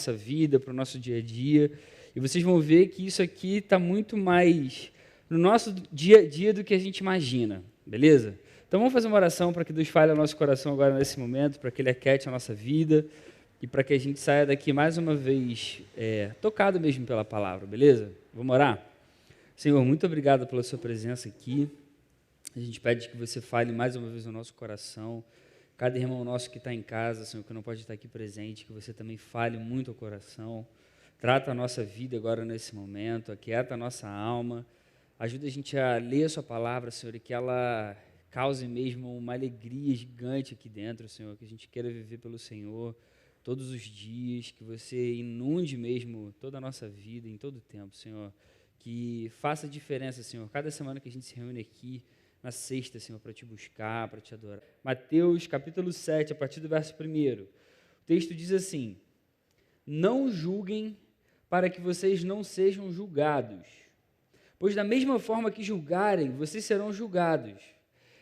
nossa vida, para o nosso dia a dia. E vocês vão ver que isso aqui está muito mais no nosso dia a dia do que a gente imagina, beleza? Então vamos fazer uma oração para que Deus fale ao nosso coração agora nesse momento, para que Ele aquete a nossa vida e para que a gente saia daqui mais uma vez tocado mesmo pela palavra, beleza? Vamos orar? Senhor, muito obrigado pela sua presença aqui. A gente pede que você fale mais uma vez no nosso coração. Cada irmão nosso que está em casa, Senhor, que não pode estar aqui presente, que você também fale muito ao coração. Trata a nossa vida agora nesse momento, aquieta a nossa alma. Ajuda a gente a ler a sua palavra, Senhor, e que ela cause mesmo uma alegria gigante aqui dentro, Senhor, que a gente queira viver pelo Senhor todos os dias, que você inunde mesmo toda a nossa vida, em todo o tempo, Senhor. Que faça diferença, Senhor, cada semana que a gente se reúne aqui, na sexta, Senhor, para te buscar, para te adorar. Mateus, capítulo 7, a partir do verso 1. O texto diz assim: não julguem para que vocês não sejam julgados, pois da mesma forma que julgarem, vocês serão julgados,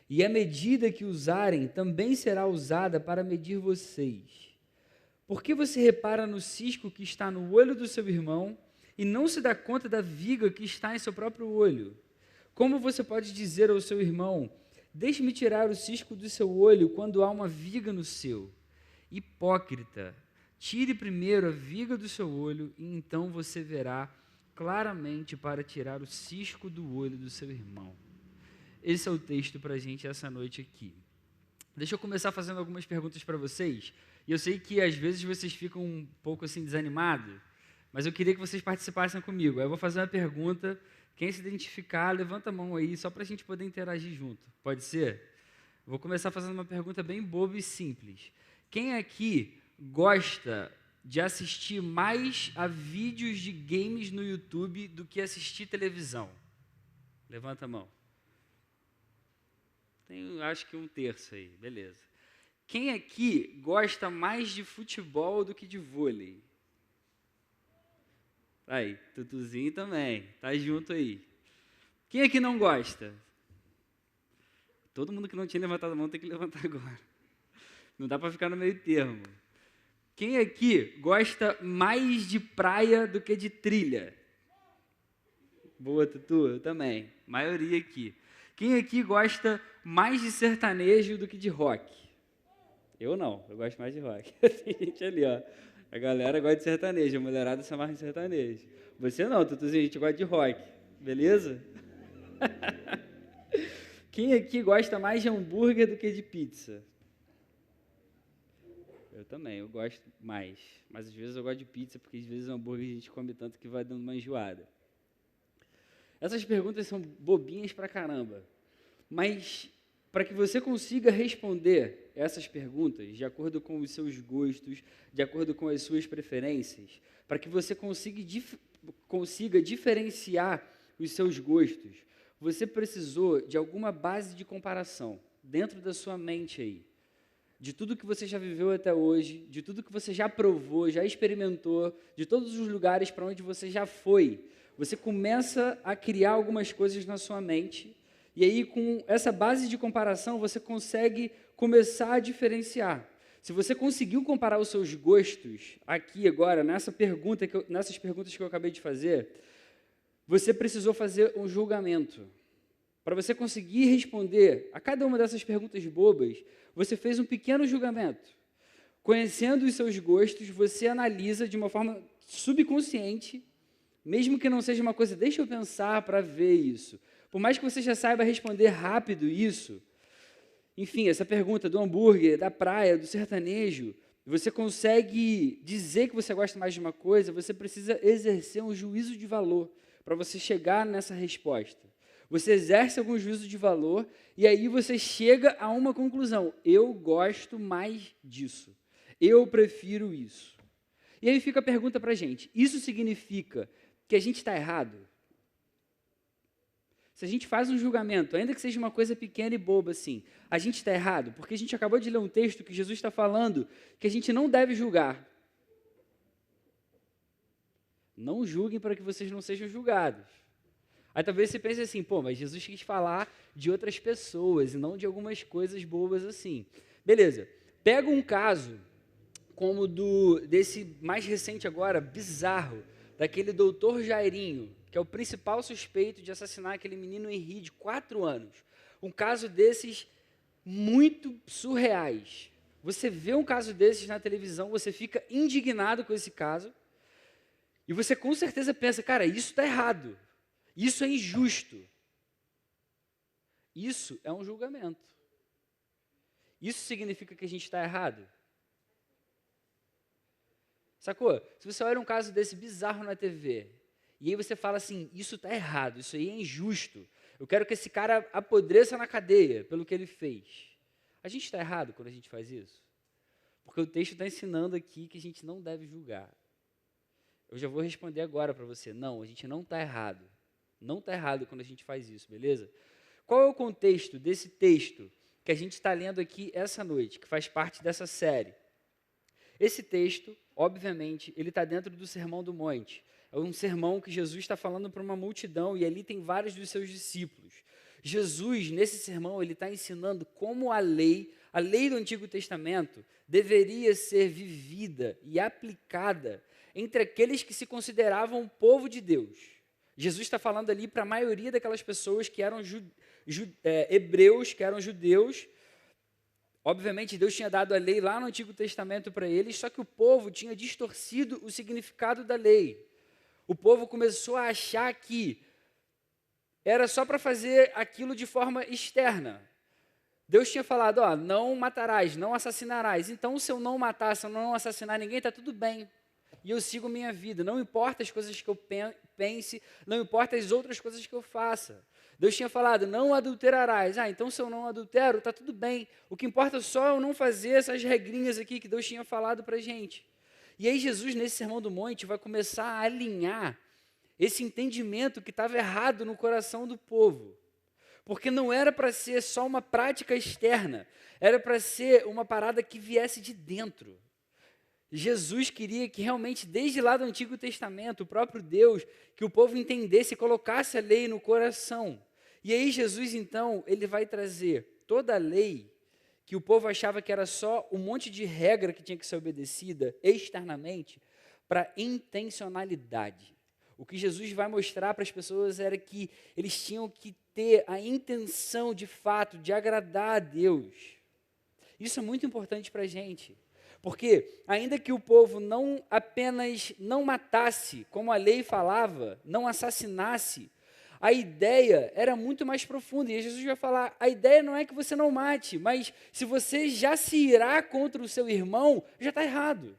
e a medida que usarem também será usada para medir vocês. Por que você repara no cisco que está no olho do seu irmão e não se dá conta da viga que está em seu próprio olho? Como você pode dizer ao seu irmão: deixe-me tirar o cisco do seu olho, quando há uma viga no seu? Hipócrita, tire primeiro a viga do seu olho, e então você verá claramente para tirar o cisco do olho do seu irmão. Esse é o texto para a gente essa noite aqui. Deixa eu começar fazendo algumas perguntas para vocês, e eu sei que às vezes vocês ficam um pouco assim desanimados, mas eu queria que vocês participassem comigo. Aí eu vou fazer uma pergunta. Quem se identificar, levanta a mão aí, só para a gente poder interagir junto. Pode ser? Vou começar fazendo uma pergunta bem boba e simples. Quem aqui gosta de assistir mais a vídeos de games no YouTube do que assistir televisão? Levanta a mão. Tem, acho que um terço aí, beleza. Quem aqui gosta mais de futebol do que de vôlei? Aí, Tutuzinho também, tá junto aí. Quem aqui não gosta? Todo mundo que não tinha levantado a mão tem que levantar agora. Não dá para ficar no meio termo. Quem aqui gosta mais de praia do que de trilha? Boa, Tutu, eu também. Maioria aqui. Quem aqui gosta mais de sertanejo do que de rock? Eu não, eu gosto mais de rock. Tem gente ali, ó. A galera gosta de sertanejo, a mulherada se amarra em sertanejo. Você não, Tutuzinho, a gente gosta de rock, beleza? Quem aqui gosta mais de hambúrguer do que de pizza? Eu também, eu gosto mais. Mas às vezes eu gosto de pizza, porque às vezes o hambúrguer a gente come tanto que vai dando uma enjoada. Essas perguntas são bobinhas pra caramba. Mas para que você consiga responder essas perguntas de acordo com os seus gostos, de acordo com as suas preferências, para que você consiga diferenciar os seus gostos, você precisou de alguma base de comparação dentro da sua mente aí, de tudo que você já viveu até hoje, de tudo que você já provou, já experimentou, de todos os lugares para onde você já foi. Você começa a criar algumas coisas na sua mente. E aí, com essa base de comparação, você consegue começar a diferenciar. Se você conseguiu comparar os seus gostos aqui agora, nessas perguntas que eu acabei de fazer, você precisou fazer um julgamento. Para você conseguir responder a cada uma dessas perguntas bobas, você fez um pequeno julgamento. Conhecendo os seus gostos, você analisa de uma forma subconsciente, mesmo que não seja uma coisa, deixa eu pensar para ver isso. Por mais que você já saiba responder rápido isso, enfim, essa pergunta do hambúrguer, da praia, do sertanejo, você consegue dizer que você gosta mais de uma coisa, você precisa exercer um juízo de valor para você chegar nessa resposta. Você exerce algum juízo de valor e aí você chega a uma conclusão. Eu gosto mais disso. Eu prefiro isso. E aí fica a pergunta para a gente. Isso significa que a gente está errado? Se a gente faz um julgamento, ainda que seja uma coisa pequena e boba assim, a gente está errado? Porque a gente acabou de ler um texto que Jesus está falando que a gente não deve julgar. Não julguem para que vocês não sejam julgados. Aí talvez você pense assim, pô, mas Jesus quis falar de outras pessoas e não de algumas coisas bobas assim. Beleza, pega um caso como desse mais recente agora, bizarro, daquele doutor Jairinho, que é o principal suspeito de assassinar aquele menino Henri de 4 anos. Um caso desses muito surreais. Você vê um caso desses na televisão, você fica indignado com esse caso, e você com certeza pensa, cara, isso está errado, isso é injusto. Isso é um julgamento. Isso significa que a gente está errado? Sacou? Se você olha um caso desse bizarro na TV, e aí você fala assim, isso está errado, isso aí é injusto, eu quero que esse cara apodreça na cadeia pelo que ele fez. A gente está errado quando a gente faz isso? Porque o texto está ensinando aqui que a gente não deve julgar. Eu já vou responder agora para você, não, a gente não está errado. Não está errado quando a gente faz isso, beleza? Qual é o contexto desse texto que a gente está lendo aqui essa noite, que faz parte dessa série? Esse texto, obviamente, ele está dentro do Sermão do Monte. É um sermão que Jesus está falando para uma multidão e ali tem vários dos seus discípulos. Jesus, nesse sermão, ele está ensinando como a lei do Antigo Testamento, deveria ser vivida e aplicada entre aqueles que se consideravam o povo de Deus. Jesus está falando ali para a maioria daquelas pessoas que eram hebreus, que eram judeus. Obviamente, Deus tinha dado a lei lá no Antigo Testamento para eles, só que o povo tinha distorcido o significado da lei. O povo começou a achar que era só para fazer aquilo de forma externa. Deus tinha falado, ó, não matarás, não assassinarás. Então, se eu não matar, se eu não assassinar ninguém, está tudo bem. E eu sigo minha vida. Não importa as coisas que eu pense, não importa as outras coisas que eu faça. Deus tinha falado, não adulterarás. Então se eu não adultero, está tudo bem. O que importa só é eu não fazer essas regrinhas aqui que Deus tinha falado para a gente. E aí Jesus, nesse Sermão do Monte, vai começar a alinhar esse entendimento que estava errado no coração do povo. Porque não era para ser só uma prática externa, era para ser uma parada que viesse de dentro. Jesus queria que realmente, desde lá do Antigo Testamento, o próprio Deus, que o povo entendesse e colocasse a lei no coração. E aí Jesus, então, ele vai trazer toda a lei, que o povo achava que era só um monte de regra que tinha que ser obedecida externamente, para intencionalidade. O que Jesus vai mostrar para as pessoas era que eles tinham que ter a intenção, de fato, de agradar a Deus. Isso é muito importante para a gente. Porque, ainda que o povo não apenas não matasse, como a lei falava, não assassinasse, a ideia era muito mais profunda. E Jesus vai falar, a ideia não é que você não mate, mas se você já se irá contra o seu irmão, já está errado.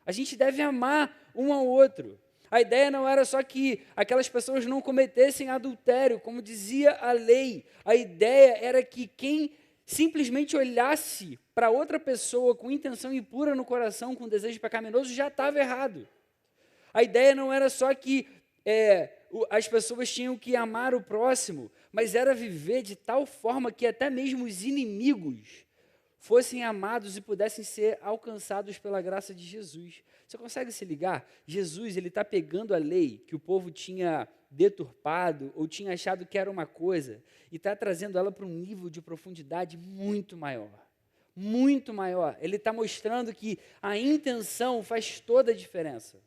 A gente deve amar um ao outro. A ideia não era só que aquelas pessoas não cometessem adultério, como dizia a lei. A ideia era que quem simplesmente olhasse para outra pessoa com intenção impura no coração, com desejo pecaminoso, já estava errado. A ideia não era só que as pessoas tinham que amar o próximo, mas era viver de tal forma que até mesmo os inimigos fossem amados e pudessem ser alcançados pela graça de Jesus. Você consegue se ligar? Jesus, ele está pegando a lei que o povo tinha deturpado ou tinha achado que era uma coisa e está trazendo ela para um nível de profundidade muito maior. Muito maior. Ele está mostrando que a intenção faz toda a diferença.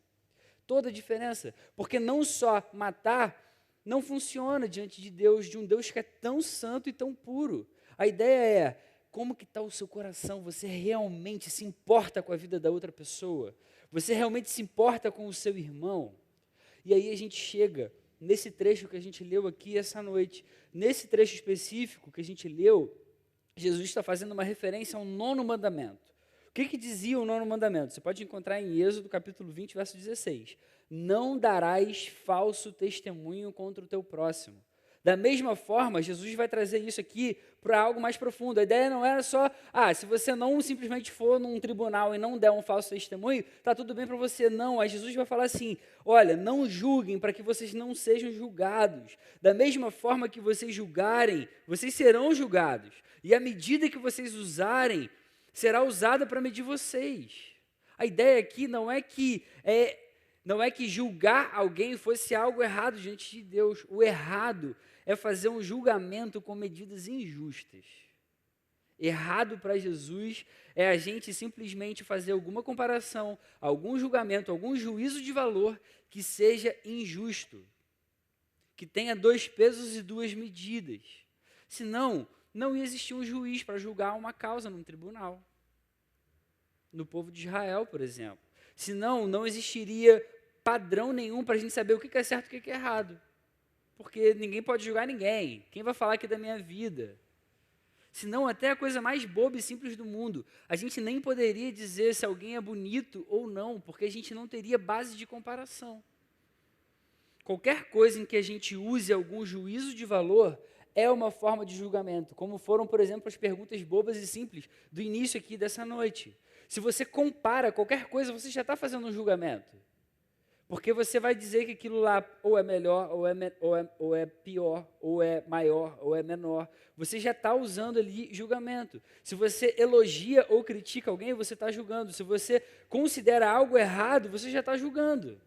Toda a diferença. Porque não só matar não funciona diante de Deus, de um Deus que é tão santo e tão puro. A ideia é, como que está o seu coração? Você realmente se importa com a vida da outra pessoa? Você realmente se importa com o seu irmão? E aí a gente chega nesse trecho que a gente leu aqui essa noite. Nesse trecho específico que a gente leu, Jesus está fazendo uma referência ao 9º mandamento. O que dizia o 9º mandamento? Você pode encontrar em Êxodo capítulo 20, verso 16. Não darás falso testemunho contra o teu próximo. Da mesma forma, Jesus vai trazer isso aqui para algo mais profundo. A ideia não era só, se você não simplesmente for num tribunal e não der um falso testemunho, está tudo bem para você. Não, aí Jesus vai falar assim, olha, não julguem para que vocês não sejam julgados. Da mesma forma que vocês julgarem, vocês serão julgados. E a medida que vocês usarem, será usada para medir vocês. A ideia aqui não é que julgar alguém fosse algo errado diante de Deus. O errado é fazer um julgamento com medidas injustas. Errado para Jesus é a gente simplesmente fazer alguma comparação, algum julgamento, algum juízo de valor que seja injusto, que tenha dois pesos e duas medidas. Senão, não ia existir um juiz para julgar uma causa num tribunal. No povo de Israel, por exemplo. Senão, não existiria padrão nenhum para a gente saber o que é certo e o que é errado. Porque ninguém pode julgar ninguém. Quem vai falar aqui da minha vida? Senão, até a coisa mais boba e simples do mundo, a gente nem poderia dizer se alguém é bonito ou não, porque a gente não teria base de comparação. Qualquer coisa em que a gente use algum juízo de valor é uma forma de julgamento, como foram, por exemplo, as perguntas bobas e simples do início aqui dessa noite. Se você compara qualquer coisa, você já está fazendo um julgamento. Porque você vai dizer que aquilo lá ou é melhor, ou é pior, ou é maior, ou é menor. Você já está usando ali julgamento. Se você elogia ou critica alguém, você está julgando. Se você considera algo errado, você já está julgando.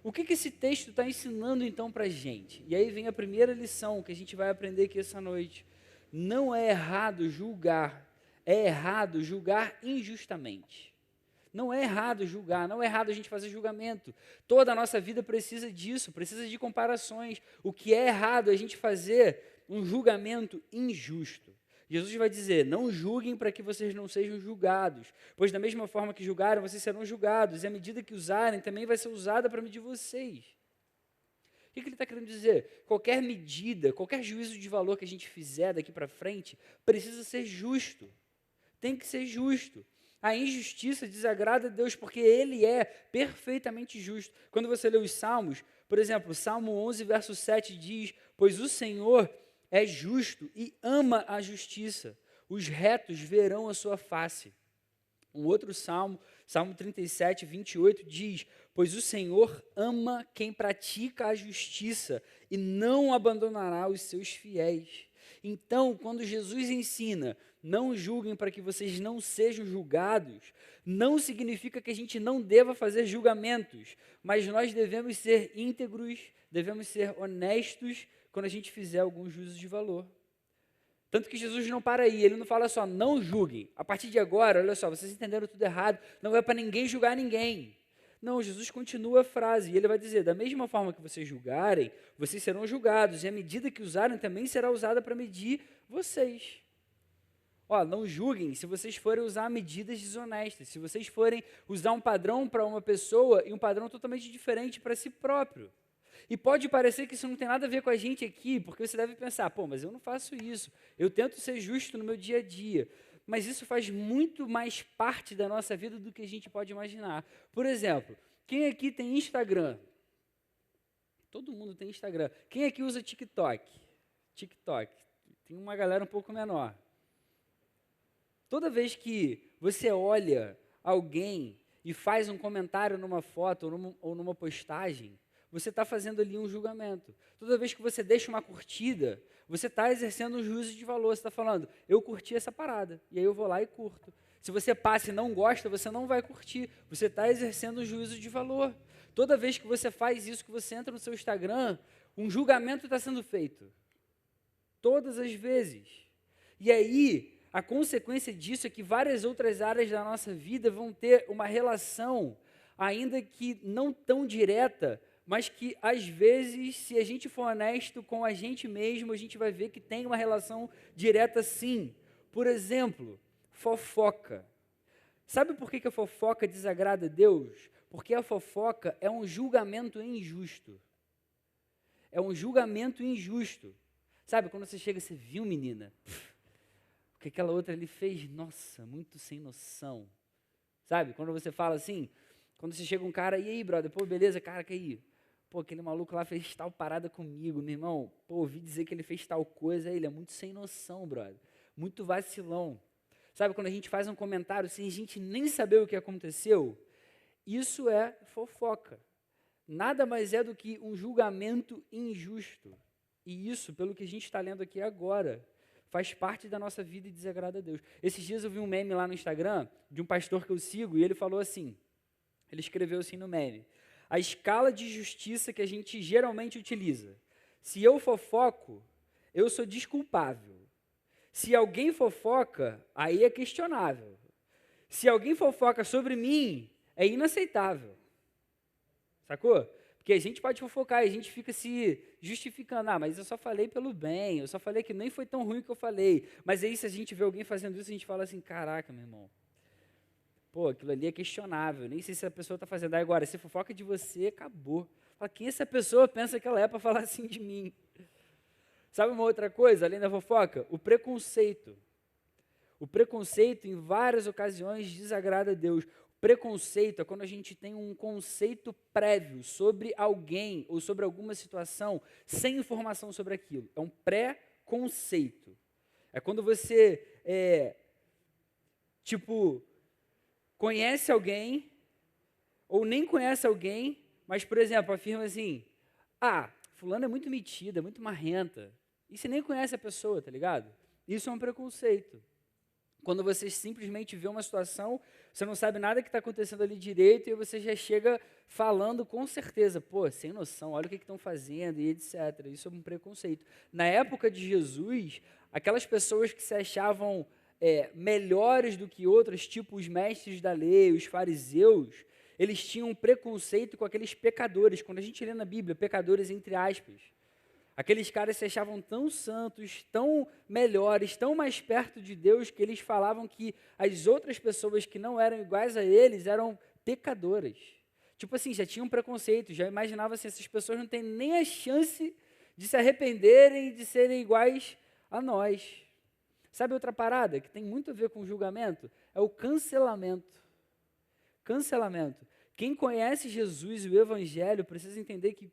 O que esse texto está ensinando então para a gente? E aí vem a primeira lição que a gente vai aprender aqui essa noite. Não é errado julgar, é errado julgar injustamente. Não é errado julgar, não é errado a gente fazer julgamento. Toda a nossa vida precisa disso, precisa de comparações. O que é errado é a gente fazer um julgamento injusto. Jesus vai dizer, não julguem para que vocês não sejam julgados, pois da mesma forma que julgaram, vocês serão julgados, e a medida que usarem também vai ser usada para medir vocês. O que ele está querendo dizer? Qualquer medida, qualquer juízo de valor que a gente fizer daqui para frente, precisa ser justo. Tem que ser justo. A injustiça desagrada a Deus, porque Ele é perfeitamente justo. Quando você lê os Salmos, por exemplo, Salmo 11, verso 7 diz, pois o Senhor é justo e ama a justiça. Os retos verão a sua face. Um outro salmo, Salmo 37, 28, diz, pois o Senhor ama quem pratica a justiça e não abandonará os seus fiéis. Então, quando Jesus ensina, não julguem para que vocês não sejam julgados, não significa que a gente não deva fazer julgamentos, mas nós devemos ser íntegros, devemos ser honestos quando a gente fizer algum juízo de valor. Tanto que Jesus não para aí, ele não fala só, não julguem. A partir de agora, olha só, vocês entenderam tudo errado, não é para ninguém julgar ninguém. Não, Jesus continua a frase, e ele vai dizer, da mesma forma que vocês julgarem, vocês serão julgados, e a medida que usarem também será usada para medir vocês. Ó, não julguem se vocês forem usar medidas desonestas, se vocês forem usar um padrão para uma pessoa e um padrão totalmente diferente para si próprio. E pode parecer que isso não tem nada a ver com a gente aqui, porque você deve pensar, pô, mas eu não faço isso, eu tento ser justo no meu dia a dia. Mas isso faz muito mais parte da nossa vida do que a gente pode imaginar. Por exemplo, quem aqui tem Instagram? Todo mundo tem Instagram. Quem aqui usa TikTok? TikTok. Tem uma galera um pouco menor. Toda vez que você olha alguém e faz um comentário numa foto ou numa postagem, você está fazendo ali um julgamento. Toda vez que você deixa uma curtida, você está exercendo um juízo de valor. Você está falando, eu curti essa parada, e aí eu vou lá e curto. Se você passa e não gosta, você não vai curtir. Você está exercendo um juízo de valor. Toda vez que você faz isso, que você entra no seu Instagram, um julgamento está sendo feito. Todas as vezes. E aí, a consequência disso é que várias outras áreas da nossa vida vão ter uma relação, ainda que não tão direta, mas que, às vezes, se a gente for honesto com a gente mesmo, a gente vai ver que tem uma relação direta sim. Por exemplo, fofoca. Sabe por que a fofoca desagrada a Deus? Porque a fofoca é um julgamento injusto. É um julgamento injusto. Sabe, quando você chega, você viu, menina? O que aquela outra ali fez? Nossa, muito sem noção. Sabe, quando você fala assim, quando você chega um cara, e aí, brother, pô, beleza, cara, que aí? Pô, aquele maluco lá fez tal parada comigo, meu irmão. Pô, ouvi dizer que ele fez tal coisa, ele é muito sem noção, brother. Muito vacilão. Sabe, quando a gente faz um comentário sem a gente nem saber o que aconteceu, isso é fofoca. Nada mais é do que um julgamento injusto. E isso, pelo que a gente está lendo aqui agora, faz parte da nossa vida e desagrada a Deus. Esses dias eu vi um meme lá no Instagram, de um pastor que eu sigo, e ele falou assim, ele escreveu assim no meme, a escala de justiça que a gente geralmente utiliza. Se eu fofoco, eu sou desculpável. Se alguém fofoca, aí é questionável. Se alguém fofoca sobre mim, é inaceitável. Sacou? Porque a gente pode fofocar e a gente fica se justificando. Ah, mas eu só falei pelo bem, eu só falei que nem foi tão ruim que eu falei. Mas aí se a gente vê alguém fazendo isso, a gente fala assim, caraca, meu irmão. Pô, aquilo ali é questionável, nem sei se a pessoa está fazendo. Aí agora, se fofoca de você, acabou. Fala, quem essa pessoa pensa que ela é para falar assim de mim? Sabe uma outra coisa, além da fofoca? O preconceito. O preconceito, em várias ocasiões, desagrada a Deus. O preconceito é quando a gente tem um conceito prévio sobre alguém ou sobre alguma situação, sem informação sobre aquilo. É um pré-conceito. É quando você, conhece alguém, ou nem conhece alguém, mas, por exemplo, afirma assim, fulano é muito metida, muito marrenta. E você nem conhece a pessoa, tá ligado? Isso é um preconceito. Quando você simplesmente vê uma situação, você não sabe nada que está acontecendo ali direito e você já chega falando com certeza, pô, sem noção, olha o que estão fazendo e etc. Isso é um preconceito. Na época de Jesus, aquelas pessoas que se achavam melhores do que outras, tipo os mestres da lei, os fariseus, eles tinham um preconceito com aqueles pecadores. Quando a gente lê na Bíblia, pecadores entre aspas, aqueles caras se achavam tão santos, tão melhores, tão mais perto de Deus, que eles falavam que as outras pessoas que não eram iguais a eles eram pecadoras. Tipo assim, já tinham preconceito, já imaginava assim, essas pessoas não têm nem a chance de se arrependerem e de serem iguais a nós. Sabe outra parada que tem muito a ver com julgamento? É o cancelamento. Cancelamento. Quem conhece Jesus e o Evangelho precisa entender que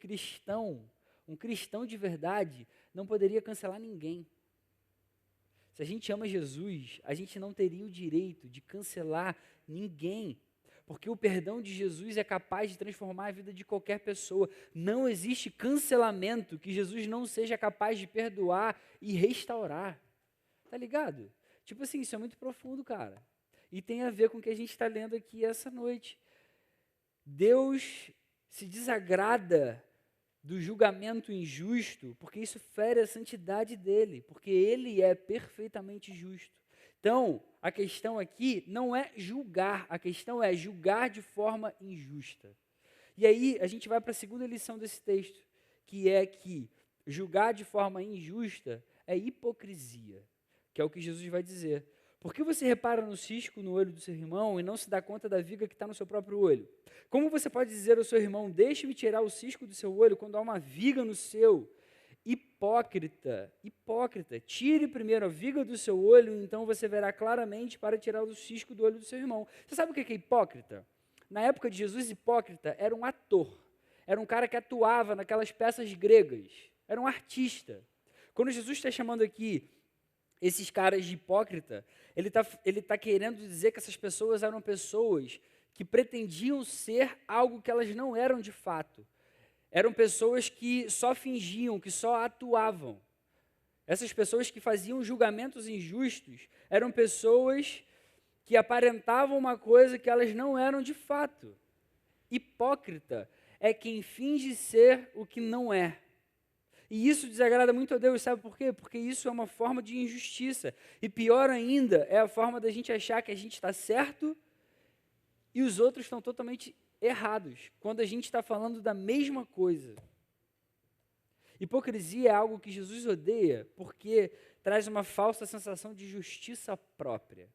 um cristão de verdade, não poderia cancelar ninguém. Se a gente ama Jesus, a gente não teria o direito de cancelar ninguém, porque o perdão de Jesus é capaz de transformar a vida de qualquer pessoa. Não existe cancelamento que Jesus não seja capaz de perdoar e restaurar. Tá ligado? Tipo assim, isso é muito profundo, cara. E tem a ver com o que a gente está lendo aqui essa noite. Deus se desagrada do julgamento injusto, porque isso fere a santidade dele, porque ele é perfeitamente justo. Então, a questão aqui não é julgar, a questão é julgar de forma injusta. E aí, a gente vai para a segunda lição desse texto, que é que julgar de forma injusta é hipocrisia, que é o que Jesus vai dizer. Por que você repara no cisco no olho do seu irmão e não se dá conta da viga que está no seu próprio olho? Como você pode dizer ao seu irmão, deixe-me tirar o cisco do seu olho quando há uma viga no seu? Hipócrita, hipócrita, tire primeiro a viga do seu olho, então você verá claramente para tirar o cisco do olho do seu irmão. Você sabe o que é hipócrita? Na época de Jesus, hipócrita era um ator, era um cara que atuava naquelas peças gregas, era um artista. Quando Jesus está chamando aqui esses caras de hipócrita, ele tá querendo dizer que essas pessoas eram pessoas que pretendiam ser algo que elas não eram de fato. Eram pessoas que só fingiam, que só atuavam. Essas pessoas que faziam julgamentos injustos eram pessoas que aparentavam uma coisa que elas não eram de fato. Hipócrita é quem finge ser o que não é. E isso desagrada muito a Deus, sabe por quê? Porque isso é uma forma de injustiça. E pior ainda, é a forma da gente achar que a gente está certo e os outros estão totalmente errados, quando a gente está falando da mesma coisa. Hipocrisia é algo que Jesus odeia porque traz uma falsa sensação de justiça própria.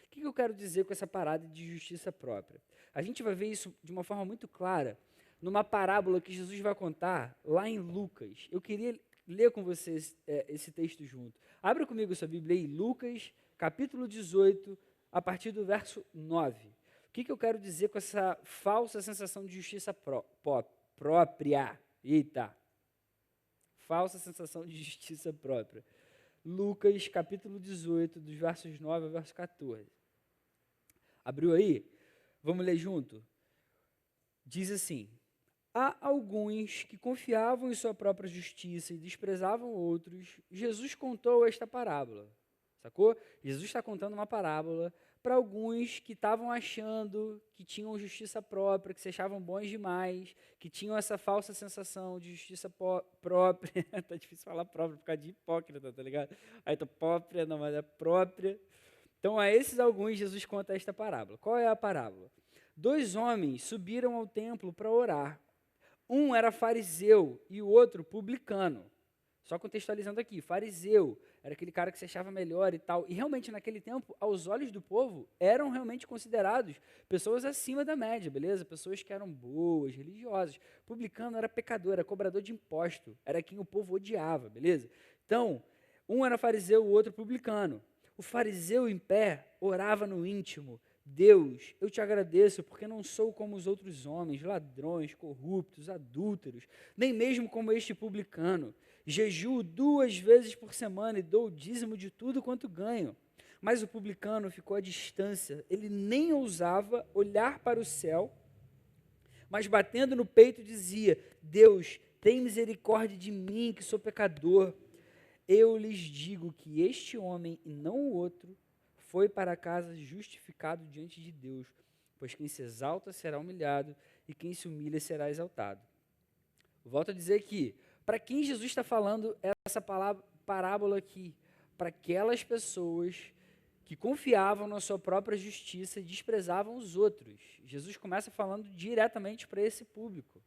O que eu quero dizer com essa parada de justiça própria? A gente vai ver isso de uma forma muito clara numa parábola que Jesus vai contar lá em Lucas. Eu queria ler com vocês esse texto junto. Abra comigo sua Bíblia aí, Lucas, capítulo 18, a partir do verso 9. O que eu quero dizer com essa falsa sensação de justiça própria? Eita! Falsa sensação de justiça própria. Lucas, capítulo 18, dos versos 9 ao verso 14. Abriu aí? Vamos ler junto? Diz assim: há alguns que confiavam em sua própria justiça e desprezavam outros. Jesus contou esta parábola, sacou? Jesus está contando uma parábola para alguns que estavam achando que tinham justiça própria, que se achavam bons demais, que tinham essa falsa sensação de justiça própria. Tá difícil falar própria por causa de hipócrita, tá ligado? Aí tá própria, não, mas é própria. Então, a esses alguns, Jesus conta esta parábola. Qual é a parábola? 2 homens subiram ao templo para orar. Um era fariseu e o outro publicano. Só contextualizando aqui, fariseu era aquele cara que se achava melhor e tal. E realmente naquele tempo, aos olhos do povo, eram realmente considerados pessoas acima da média, beleza? Pessoas que eram boas, religiosas. Publicano era pecador, era cobrador de imposto, era quem o povo odiava, beleza? Então, um era fariseu, o outro publicano. O fariseu em pé orava no íntimo: Deus, eu te agradeço porque não sou como os outros homens, ladrões, corruptos, adúlteros, nem mesmo como este publicano. Jejuo 2 vezes por semana e dou o dízimo de tudo quanto ganho. Mas o publicano ficou à distância, ele nem ousava olhar para o céu, mas batendo no peito dizia: Deus, tem misericórdia de mim, que sou pecador. Eu lhes digo que este homem e não o outro foi para casa justificado diante de Deus, pois quem se exalta será humilhado e quem se humilha será exaltado. Volto a dizer que, para quem Jesus está falando essa parábola aqui? Para aquelas pessoas que confiavam na sua própria justiça e desprezavam os outros. Jesus começa falando diretamente para esse público.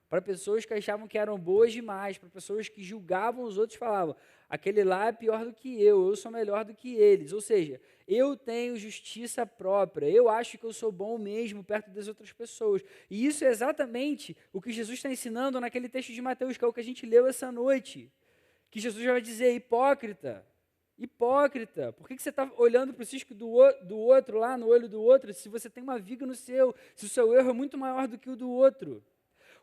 Para pessoas que achavam que eram boas demais, para pessoas que julgavam os outros, falavam: aquele lá é pior do que eu sou melhor do que eles. Ou seja, eu tenho justiça própria, eu acho que eu sou bom mesmo perto das outras pessoas. E isso é exatamente o que Jesus está ensinando naquele texto de Mateus, que é o que a gente leu essa noite. Que Jesus vai dizer: hipócrita, hipócrita, por que você está olhando para o cisco do outro lá, no olho do outro, se você tem uma viga no seu, se o seu erro é muito maior do que o do outro?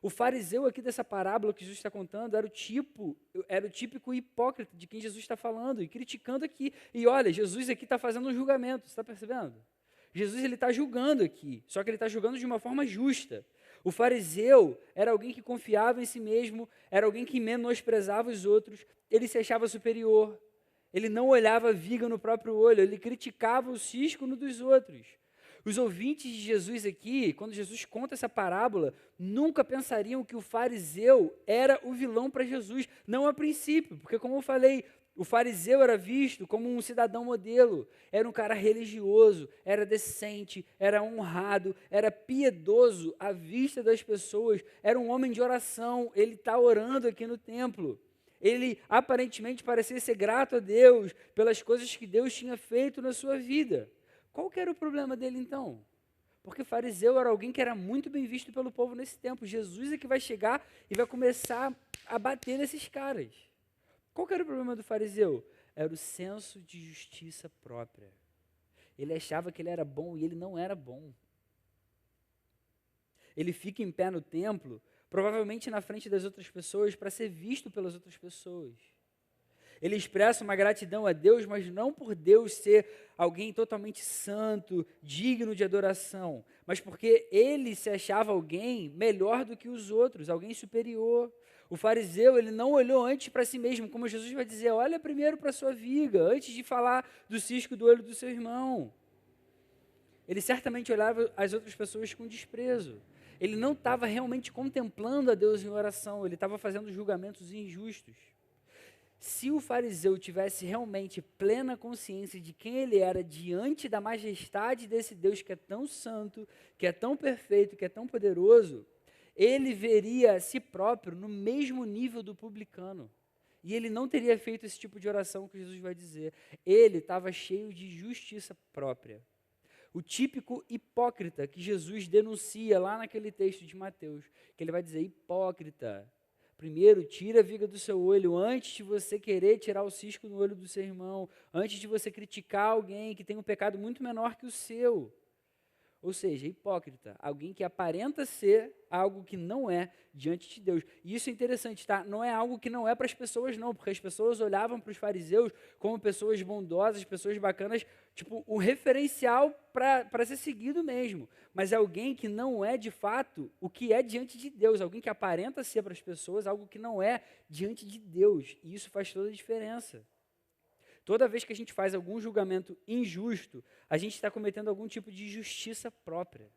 O fariseu aqui dessa parábola que Jesus está contando era o típico hipócrita de quem Jesus está falando e criticando aqui. E olha, Jesus aqui está fazendo um julgamento, você está percebendo? Jesus ele está julgando aqui, só que ele está julgando de uma forma justa. O fariseu era alguém que confiava em si mesmo, era alguém que menosprezava os outros, ele se achava superior, ele não olhava a viga no próprio olho, ele criticava o cisco no dos outros. Os ouvintes de Jesus aqui, quando Jesus conta essa parábola, nunca pensariam que o fariseu era o vilão para Jesus, não a princípio, porque como eu falei, o fariseu era visto como um cidadão modelo, era um cara religioso, era decente, era honrado, era piedoso à vista das pessoas, era um homem de oração, ele está orando aqui no templo. Ele aparentemente parecia ser grato a Deus pelas coisas que Deus tinha feito na sua vida. Qual que era o problema dele então? Porque fariseu era alguém que era muito bem visto pelo povo nesse tempo. Jesus é que vai chegar e vai começar a bater nesses caras. Qual que era o problema do fariseu? Era o senso de justiça própria. Ele achava que ele era bom e ele não era bom. Ele fica em pé no templo, provavelmente na frente das outras pessoas, para ser visto pelas outras pessoas. Ele expressa uma gratidão a Deus, mas não por Deus ser alguém totalmente santo, digno de adoração, mas porque ele se achava alguém melhor do que os outros, alguém superior. O fariseu, ele não olhou antes para si mesmo, como Jesus vai dizer: olha primeiro para a sua viga, antes de falar do cisco do olho do seu irmão. Ele certamente olhava as outras pessoas com desprezo. Ele não estava realmente contemplando a Deus em oração, ele estava fazendo julgamentos injustos. Se o fariseu tivesse realmente plena consciência de quem ele era diante da majestade desse Deus que é tão santo, que é tão perfeito, que é tão poderoso, ele veria a si próprio no mesmo nível do publicano. E ele não teria feito esse tipo de oração que Jesus vai dizer. Ele estava cheio de justiça própria. O típico hipócrita que Jesus denuncia lá naquele texto de Mateus, que ele vai dizer: hipócrita, primeiro, tira a viga do seu olho antes de você querer tirar o cisco no olho do seu irmão, antes de você criticar alguém que tem um pecado muito menor que o seu. Ou seja, hipócrita, alguém que aparenta ser algo que não é diante de Deus. E isso é interessante, tá? Não é algo que não é para as pessoas, não, porque as pessoas olhavam para os fariseus como pessoas bondosas, pessoas bacanas, tipo, um referencial para ser seguido mesmo. Mas é alguém que não é, de fato, o que é diante de Deus, alguém que aparenta ser para as pessoas algo que não é diante de Deus. E isso faz toda a diferença. Toda vez que a gente faz algum julgamento injusto, a gente está cometendo algum tipo de justiça própria.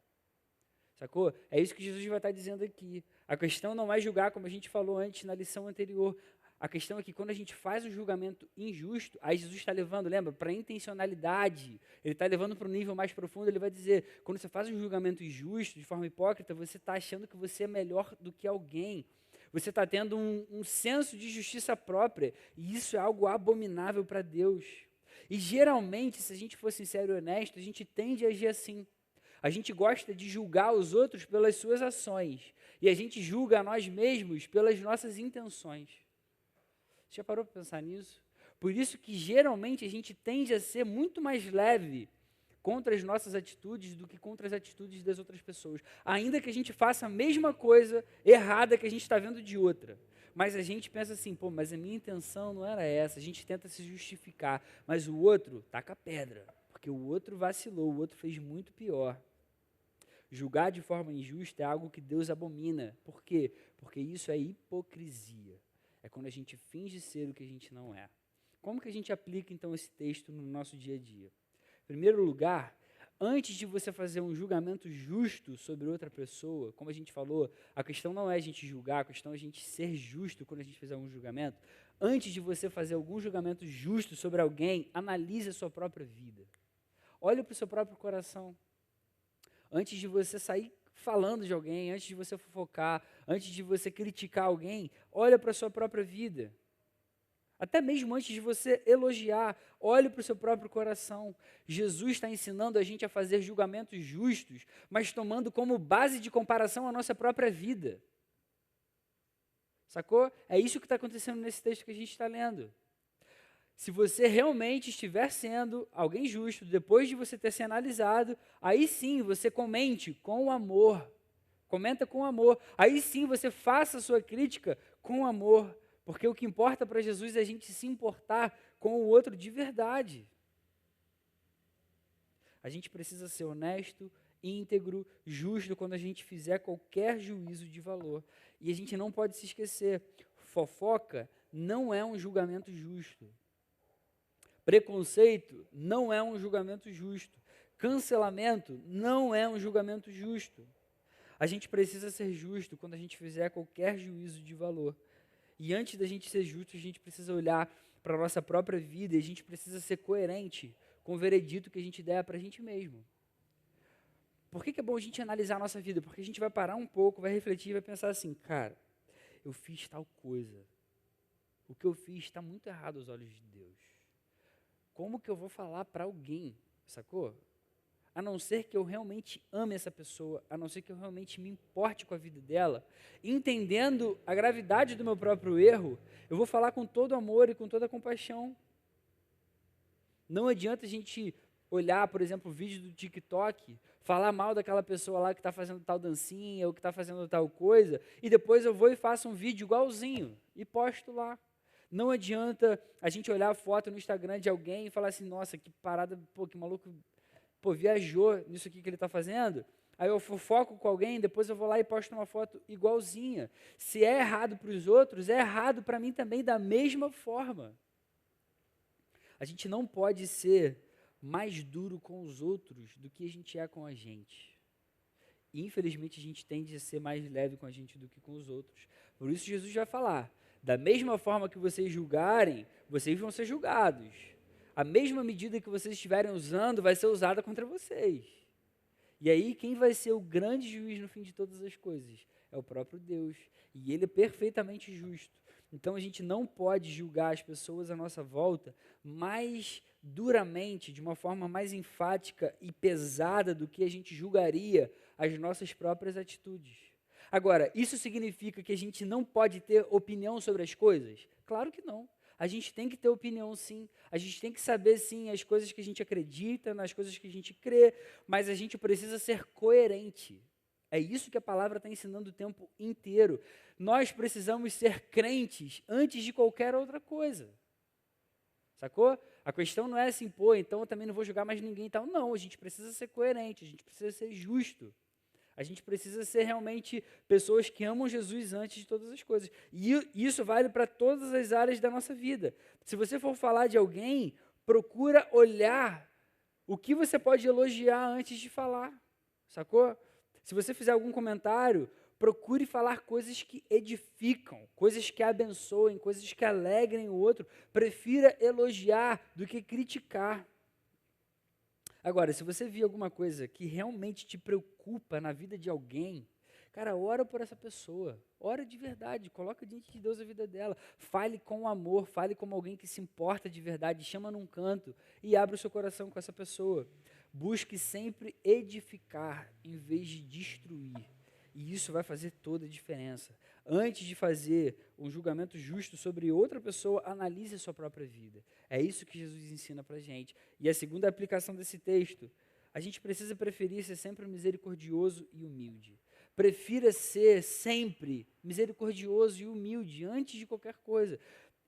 Sacou? É isso que Jesus vai estar dizendo aqui. A questão não é julgar, como a gente falou antes na lição anterior. A questão é que quando a gente faz um julgamento injusto, aí Jesus está levando, lembra, para a intencionalidade. Ele está levando para um nível mais profundo, ele vai dizer, quando você faz um julgamento injusto, de forma hipócrita, você está achando que você é melhor do que alguém. Você está tendo um senso de justiça própria, e isso é algo abominável para Deus. E geralmente, se a gente for sincero e honesto, a gente tende a agir assim. A gente gosta de julgar os outros pelas suas ações, e a gente julga a nós mesmos pelas nossas intenções. Você já parou para pensar nisso? Por isso que geralmente a gente tende a ser muito mais leve contra as nossas atitudes do que contra as atitudes das outras pessoas. Ainda que a gente faça a mesma coisa errada que a gente está vendo de outra. Mas a gente pensa assim, pô, mas a minha intenção não era essa. A gente tenta se justificar, mas o outro taca pedra, porque o outro vacilou, o outro fez muito pior. Julgar de forma injusta é algo que Deus abomina. Por quê? Porque isso é hipocrisia. É quando a gente finge ser o que a gente não é. Como que a gente aplica, então, esse texto no nosso dia a dia? Em primeiro lugar, antes de você fazer um julgamento justo sobre outra pessoa, como a gente falou, a questão não é a gente julgar, a questão é a gente ser justo quando a gente fizer um julgamento. Antes de você fazer algum julgamento justo sobre alguém, analise a sua própria vida. Olhe para o seu próprio coração. Antes de você sair falando de alguém, antes de você fofocar, antes de você criticar alguém, olha para a sua própria vida. Até mesmo antes de você elogiar, olhe para o seu próprio coração. Jesus está ensinando a gente a fazer julgamentos justos, mas tomando como base de comparação a nossa própria vida. Sacou? É isso que está acontecendo nesse texto que a gente está lendo. Se você realmente estiver sendo alguém justo, depois de você ter se analisado, aí sim você comente com amor. Comenta com amor. Aí sim você faça a sua crítica com amor. Porque o que importa para Jesus é a gente se importar com o outro de verdade. A gente precisa ser honesto, íntegro, justo quando a gente fizer qualquer juízo de valor. E a gente não pode se esquecer, fofoca não é um julgamento justo. Preconceito não é um julgamento justo. Cancelamento não é um julgamento justo. A gente precisa ser justo quando a gente fizer qualquer juízo de valor. E antes da gente ser justo, a gente precisa olhar para a nossa própria vida e a gente precisa ser coerente com o veredito que a gente der para a gente mesmo. Por que é bom a gente analisar a nossa vida? Porque a gente vai parar um pouco, vai refletir e vai pensar assim, cara, eu fiz tal coisa. O que eu fiz está muito errado aos olhos de Deus. Como que eu vou falar para alguém, sacou? A não ser que eu realmente ame essa pessoa, a não ser que eu realmente me importe com a vida dela, entendendo a gravidade do meu próprio erro, eu vou falar com todo amor e com toda compaixão. Não adianta a gente olhar, por exemplo, o vídeo do TikTok, falar mal daquela pessoa lá que está fazendo tal dancinha ou que está fazendo tal coisa, e depois eu vou e faço um vídeo igualzinho e posto lá. Não adianta a gente olhar a foto no Instagram de alguém e falar assim, nossa, que parada, pô, que maluco, pô, viajou nisso aqui que ele está fazendo. Aí eu fofoco com alguém, depois eu vou lá e posto uma foto igualzinha. Se é errado para os outros, é errado para mim também da mesma forma. A gente não pode ser mais duro com os outros do que a gente é com a gente. E, infelizmente, a gente tende a ser mais leve com a gente do que com os outros. Por isso Jesus vai falar, da mesma forma que vocês julgarem, vocês vão ser julgados. A mesma medida que vocês estiverem usando vai ser usada contra vocês. E aí, quem vai ser o grande juiz no fim de todas as coisas? É o próprio Deus. E Ele é perfeitamente justo. Então, a gente não pode julgar as pessoas à nossa volta mais duramente, de uma forma mais enfática e pesada do que a gente julgaria as nossas próprias atitudes. Agora, isso significa que a gente não pode ter opinião sobre as coisas? Claro que não. A gente tem que ter opinião, sim. A gente tem que saber, sim, as coisas que a gente acredita, nas coisas que a gente crê, mas a gente precisa ser coerente. É isso que a palavra está ensinando o tempo inteiro. Nós precisamos ser crentes antes de qualquer outra coisa. Sacou? A questão não é assim, pô, então eu também não vou julgar mais ninguém e tal. Não, a gente precisa ser coerente, a gente precisa ser justo. A gente precisa ser realmente pessoas que amam Jesus antes de todas as coisas. E isso vale para todas as áreas da nossa vida. Se você for falar de alguém, procura olhar o que você pode elogiar antes de falar, sacou? Se você fizer algum comentário, procure falar coisas que edificam, coisas que abençoem, coisas que alegrem o outro. Prefira elogiar do que criticar. Agora, se você vir alguma coisa que realmente te preocupa na vida de alguém, cara, ora por essa pessoa. Ora de verdade, coloca diante de Deus a vida dela. Fale com amor, fale como alguém que se importa de verdade, chama num canto e abre o seu coração com essa pessoa. Busque sempre edificar em vez de destruir. E isso vai fazer toda a diferença. Antes de fazer um julgamento justo sobre outra pessoa, analise a sua própria vida. É isso que Jesus ensina para a gente. E a segunda aplicação desse texto, a gente precisa preferir ser sempre misericordioso e humilde. Prefira ser sempre misericordioso e humilde antes de qualquer coisa.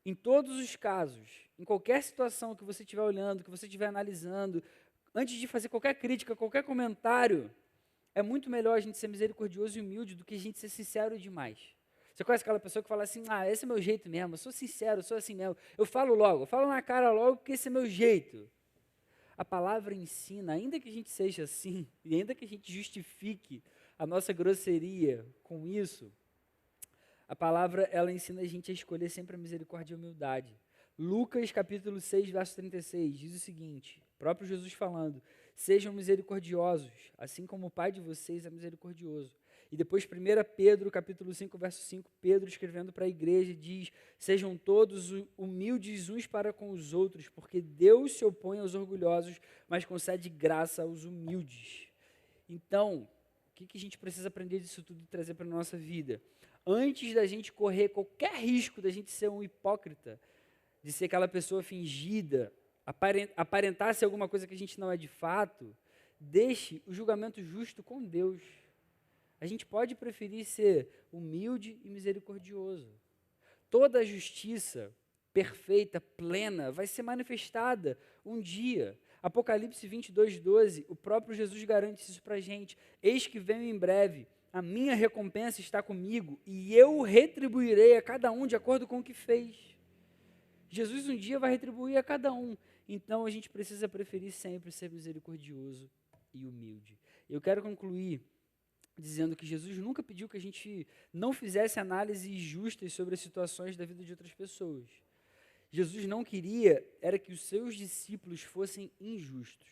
Em todos os casos, em qualquer situação que você estiver olhando, que você estiver analisando, antes de fazer qualquer crítica, qualquer comentário, é muito melhor a gente ser misericordioso e humilde do que a gente ser sincero demais. Você conhece aquela pessoa que fala assim, esse é meu jeito mesmo, eu sou sincero, eu sou assim mesmo, eu falo logo, eu falo na cara logo porque esse é meu jeito. A palavra ensina, ainda que a gente seja assim, e ainda que a gente justifique a nossa grosseria com isso, a palavra, ela ensina a gente a escolher sempre a misericórdia e a humildade. Lucas, capítulo 6, verso 36, diz o seguinte, próprio Jesus falando, sejam misericordiosos, assim como o Pai de vocês é misericordioso. E depois 1 Pedro, capítulo 5, verso 5, Pedro escrevendo para a igreja, diz, sejam todos humildes uns para com os outros, porque Deus se opõe aos orgulhosos, mas concede graça aos humildes. Então, o que a gente precisa aprender disso tudo e trazer para a nossa vida? Antes da gente correr qualquer risco da gente ser um hipócrita, de ser aquela pessoa fingida, aparentar ser alguma coisa que a gente não é de fato, deixe o julgamento justo com Deus. A gente pode preferir ser humilde e misericordioso. Toda a justiça perfeita, plena, vai ser manifestada um dia. Apocalipse 22, 12, o próprio Jesus garante isso para a gente. Eis que venho em breve, a minha recompensa está comigo e eu retribuirei a cada um de acordo com o que fez. Jesus um dia vai retribuir a cada um. Então a gente precisa preferir sempre ser misericordioso e humilde. Eu quero concluir dizendo que Jesus nunca pediu que a gente não fizesse análises justas sobre as situações da vida de outras pessoas. Jesus não queria era que os seus discípulos fossem injustos.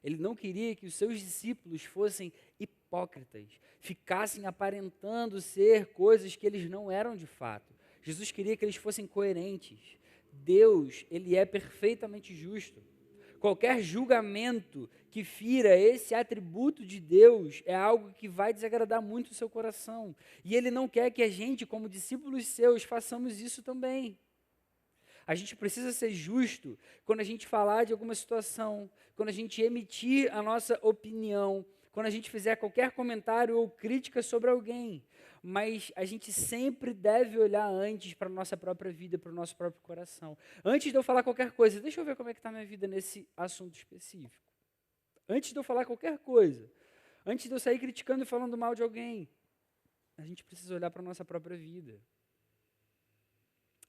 Ele não queria que os seus discípulos fossem hipócritas, ficassem aparentando ser coisas que eles não eram de fato. Jesus queria que eles fossem coerentes. Deus, ele é perfeitamente justo. Qualquer julgamento que fira esse atributo de Deus é algo que vai desagradar muito o seu coração. E ele não quer que a gente, como discípulos seus, façamos isso também. A gente precisa ser justo quando a gente falar de alguma situação, quando a gente emitir a nossa opinião, quando a gente fizer qualquer comentário ou crítica sobre alguém. Mas a gente sempre deve olhar antes para a nossa própria vida, para o nosso próprio coração. Antes de eu falar qualquer coisa, deixa eu ver como é que está a minha vida nesse assunto específico. Antes de eu falar qualquer coisa, antes de eu sair criticando e falando mal de alguém, a gente precisa olhar para a nossa própria vida.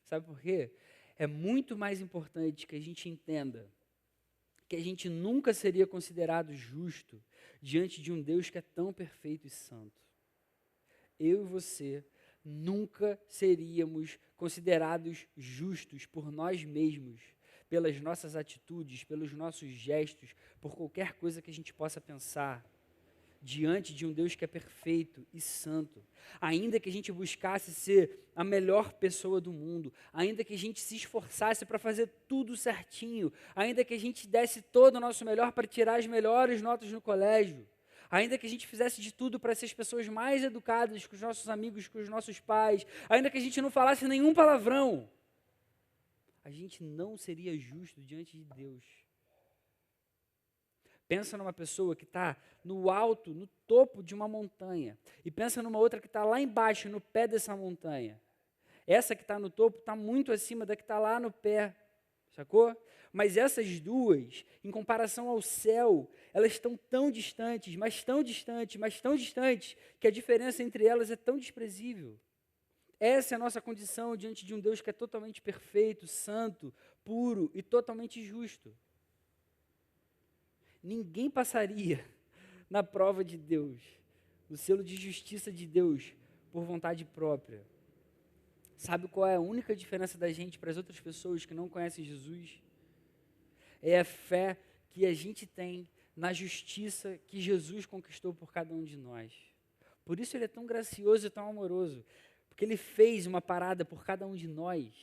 Sabe por quê? É muito mais importante que a gente entenda que a gente nunca seria considerado justo diante de um Deus que é tão perfeito e santo. Eu e você nunca seríamos considerados justos por nós mesmos, pelas nossas atitudes, pelos nossos gestos, por qualquer coisa que a gente possa pensar, diante de um Deus que é perfeito e santo. Ainda que a gente buscasse ser a melhor pessoa do mundo, ainda que a gente se esforçasse para fazer tudo certinho, ainda que a gente desse todo o nosso melhor para tirar as melhores notas no colégio, ainda que a gente fizesse de tudo para ser as pessoas mais educadas com os nossos amigos, com os nossos pais, ainda que a gente não falasse nenhum palavrão, a gente não seria justo diante de Deus. Pensa numa pessoa que está no alto, no topo de uma montanha, e pensa numa outra que está lá embaixo, no pé dessa montanha. Essa que está no topo está muito acima da que está lá no pé. sacou? Mas essas duas, em comparação ao céu, elas estão tão distantes, mas tão distantes, mas tão distantes, que a diferença entre elas é tão desprezível. Essa é a nossa condição diante de um Deus que é totalmente perfeito, santo, puro e totalmente justo. Ninguém passaria na prova de Deus, no selo de justiça de Deus, por vontade própria. Sabe qual é a única diferença da gente para as outras pessoas que não conhecem Jesus? É a fé que a gente tem na justiça que Jesus conquistou por cada um de nós. Por isso ele é tão gracioso e tão amoroso, porque ele fez uma parada por cada um de nós,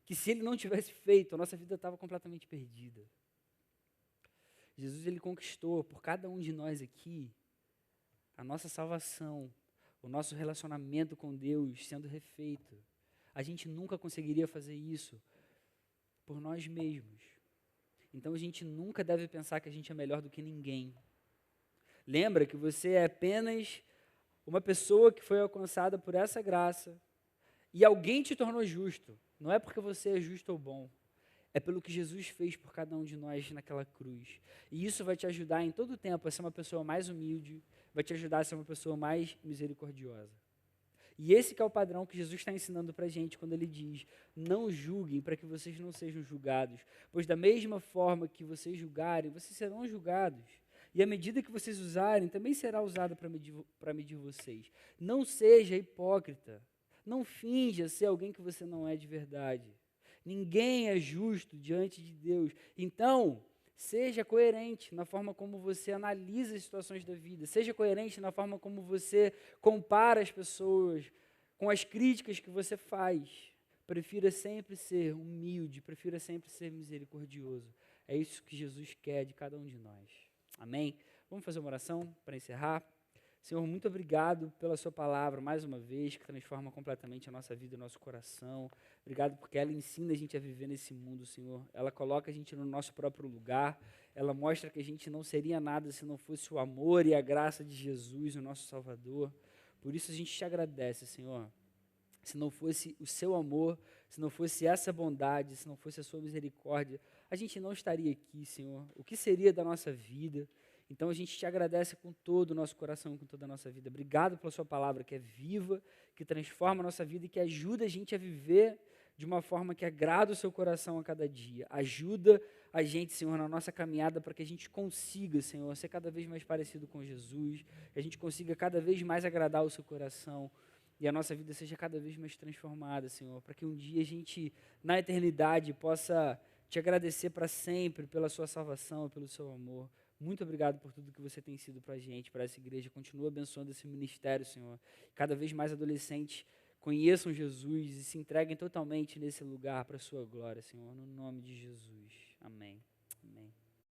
que se ele não tivesse feito, a nossa vida estava completamente perdida. Jesus ele conquistou por cada um de nós aqui a nossa salvação, o nosso relacionamento com Deus sendo refeito. A gente nunca conseguiria fazer isso por nós mesmos. Então a gente nunca deve pensar que a gente é melhor do que ninguém. Lembra que você é apenas uma pessoa que foi alcançada por essa graça e alguém te tornou justo. Não é porque você é justo ou bom. É pelo que Jesus fez por cada um de nós naquela cruz. E isso vai te ajudar em todo o tempo a ser uma pessoa mais humilde, vai te ajudar a ser uma pessoa mais misericordiosa. E esse que é o padrão que Jesus está ensinando para a gente quando ele diz: não julguem para que vocês não sejam julgados, pois da mesma forma que vocês julgarem, vocês serão julgados. E a medida que vocês usarem também será usada para medir vocês. Não seja hipócrita, não finja ser alguém que você não é de verdade. Ninguém é justo diante de Deus. Então, seja coerente na forma como você analisa as situações da vida. Seja coerente na forma como você compara as pessoas com as críticas que você faz. Prefira sempre ser humilde, prefira sempre ser misericordioso. É isso que Jesus quer de cada um de nós. Amém? Vamos fazer uma oração para encerrar? Senhor, muito obrigado pela sua palavra, mais uma vez, que transforma completamente a nossa vida e o nosso coração. Obrigado porque ela ensina a gente a viver nesse mundo, Senhor. Ela coloca a gente no nosso próprio lugar. Ela mostra que a gente não seria nada se não fosse o amor e a graça de Jesus, o nosso Salvador. Por isso a gente te agradece, Senhor. Se não fosse o seu amor, se não fosse essa bondade, se não fosse a sua misericórdia, a gente não estaria aqui, Senhor. O que seria da nossa vida? Então a gente te agradece com todo o nosso coração, com toda a nossa vida. Obrigado pela sua palavra que é viva, que transforma a nossa vida e que ajuda a gente a viver de uma forma que agrada o seu coração a cada dia. Ajuda a gente, Senhor, na nossa caminhada para que a gente consiga, Senhor, ser cada vez mais parecido com Jesus, que a gente consiga cada vez mais agradar o seu coração e a nossa vida seja cada vez mais transformada, Senhor, para que um dia a gente, na eternidade, possa te agradecer para sempre pela sua salvação, pelo seu amor. Muito obrigado por tudo que você tem sido para a gente, para essa igreja. Continua abençoando esse ministério, Senhor. Cada vez mais adolescentes conheçam Jesus e se entreguem totalmente nesse lugar para a sua glória, Senhor. No nome de Jesus. Amém. Amém.